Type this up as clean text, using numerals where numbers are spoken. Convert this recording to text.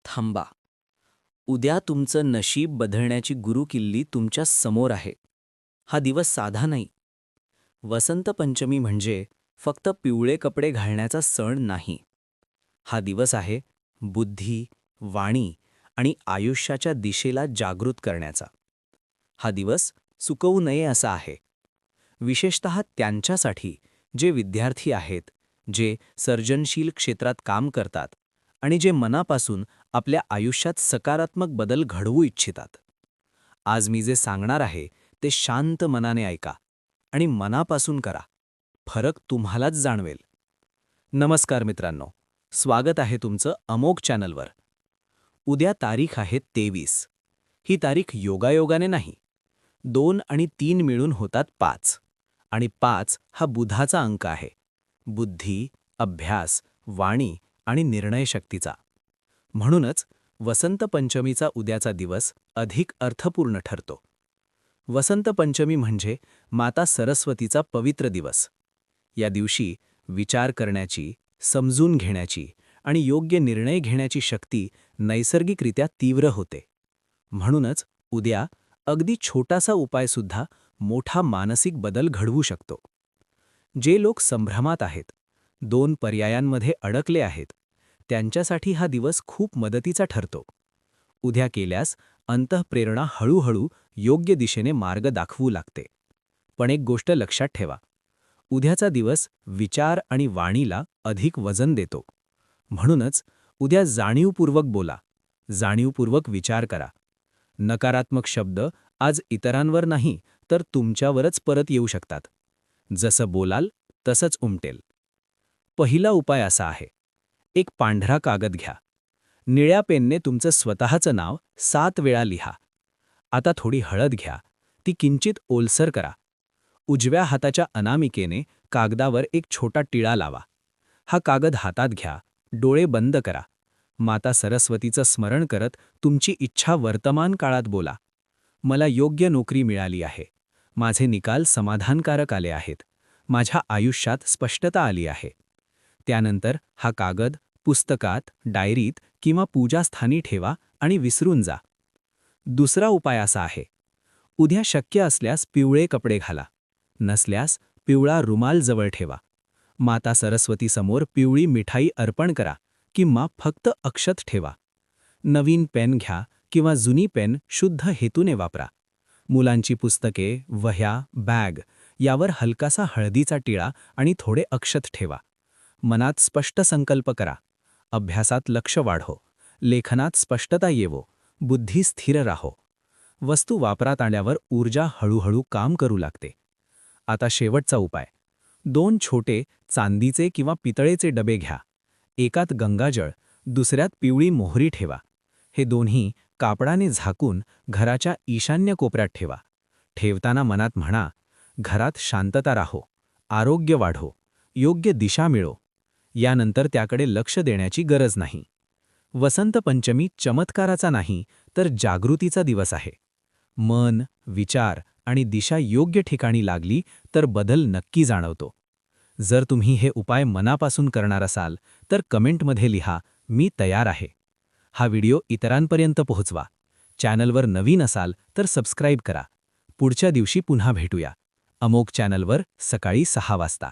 थांबा. उद्या तुमचं नशीब बदलण्याची गुरुकिल्ली तुमच्या समोर आहे. हा दिवस साधा नाही. वसंत पंचमी म्हणजे फक्त पिवळे कपडे घालण्याचा सण नाही. हा दिवस आहे बुद्धी, वाणी आणि आयुष्याच्या दिशेला जागृत करण्याचा. हा दिवस चुकवू नये असा आहे. विशेषतः त्यांच्यासाठी जे विद्यार्थी आहेत, जे सर्जनशील क्षेत्रात काम करतात आणि जे मनापासून आपल्या आयुष्यात सकारात्मक बदल घडवू इच्छितात. आज मी जे सांगणार आहे ते शांत मनाने ऐका आणि मनापासून करा. फरक तुम्हालाच जाणवेल. नमस्कार मित्रांनो, स्वागत आहे तुमचं अमोघ चॅनलवर. उद्या तारीख आहे 23. ही तारीख योगायोगाने नाही, 2 आणि 3 मिळून होतात 5. आणि 5 हा बुधाचा अंक आहे. बुद्धी, अभ्यास, वाणी आणि निर्णयशक्तीचा. म्हणूनच वसंत पंचमीचा उद्याचा दिवस अधिक अर्थपूर्ण ठरतो. वसंत पंचमी म्हणजे माता सरस्वतीचा पवित्र दिवस. या दिवशी विचार करण्याची, समजून घेण्याची आणि योग्य निर्णय घेण्याची शक्ती नैसर्गिकरित्या तीव्र होते. म्हणूनच उद्या अगदी छोटासा उपायसुद्धा मोठा मानसिक बदल घडवू शकतो. जे लोक संभ्रमात आहेत, 2 पर्यायांमध्ये अडकले आहेत, त्यांच्यासाठी हा दिवस खूप मदतीचा ठरतो. उद्या केल्यास अंतःप्रेरणा हळूहळू योग्य दिशेने मार्ग दाखवू लागते. पण एक गोष्ट लक्षात ठेवा, उद्याचा दिवस विचार आणि वाणीला अधिक वजन देतो. म्हणूनच उद्या जाणीवपूर्वक बोला, जाणीवपूर्वक विचार करा. नकारात्मक शब्द आज इतरांवर नाही तर तुमच्यावरच परत येऊ शकतात. जसं बोलाल तसंच उमटेल. पहिला उपाय असा आहे, एक पांढरा कागद घ्या. निळ्या पेनने तुमचं स्वतःचं नाव 7 वेळा लिहा. आता थोडी हळद घ्या, ती किंचित ओलसर करा. उजव्या हाताच्या अनामिकेने कागदावर एक छोटा टिळा लावा. हा कागद हातात घ्या, डोळे बंद करा. माता सरस्वतीचं स्मरण करत तुमची इच्छा वर्तमान काळात बोला. मला योग्य नोकरी मिळाली आहे. माझे निकाल समाधानकारक आले आहेत. माझ्या आयुष्यात स्पष्टता आली आहे. त्यानंतर हा कागद पुस्तकात, डायरीत किंवा पूजास्थानी ठेवा आणि विसरून जा. दुसरा उपाय असा आहे, उद्या शक्य असल्यास पिवळे कपडे घाला. नसल्यास पिवळा रुमाल जवळ ठेवा. माता सरस्वतीसमोर पिवळी मिठाई अर्पण करा किंवा फक्त अक्षत ठेवा. नवीन पेन घ्या किंवा जुनी पेन शुद्ध हेतूने वापरा. मुलांची पुस्तके, वह्या, बॅग यावर हलकासा हळदीचा टिळा आणि थोडे अक्षत ठेवा. मनात स्पष्ट संकल्प करा. अभ्यासात लक्ष वाढो, लेखनात स्पष्टता येवो, बुद्धी स्थिर राहो. वस्तू वापरात आल्यावर ऊर्जा हळूहळू काम करू लागते. आता शेवटचा उपाय, 2 छोटे चांदीचे किंवा पितळेचे डबे घ्या. एकात गंगाजळ, दुसऱ्यात पिवळी मोहरी ठेवा. हे दोन्ही कापडाने झाकून घराच्या ईशान्य कोपऱ्यात ठेवा. ठेवताना मनात म्हणा, घरात शांतता राहो, आरोग्य वाढो, योग्य दिशा मिळो. यानंतर त्याकडे लक्ष देण्याची गरज नाही. वसंत पंचमी चमत्काराचा नाही तर जागृतीचा दिवस आहे. मन, विचार आणि दिशा योग्य ठिकाणी लागली तर बदल नक्की जाणवतो. जर तुम्ही हे उपाय मनापासून करणार असाल तर कमेंटमध्ये लिहा, मी तयार आहे. हा व्हिडिओ इतरांपर्यंत पोहोचवा. चॅनलवर नवीन असाल तर सबस्क्राईब करा. पुढच्या दिवशी पुन्हा भेटूया. अमोघ चॅनलवर सकाळी 6 वाजता.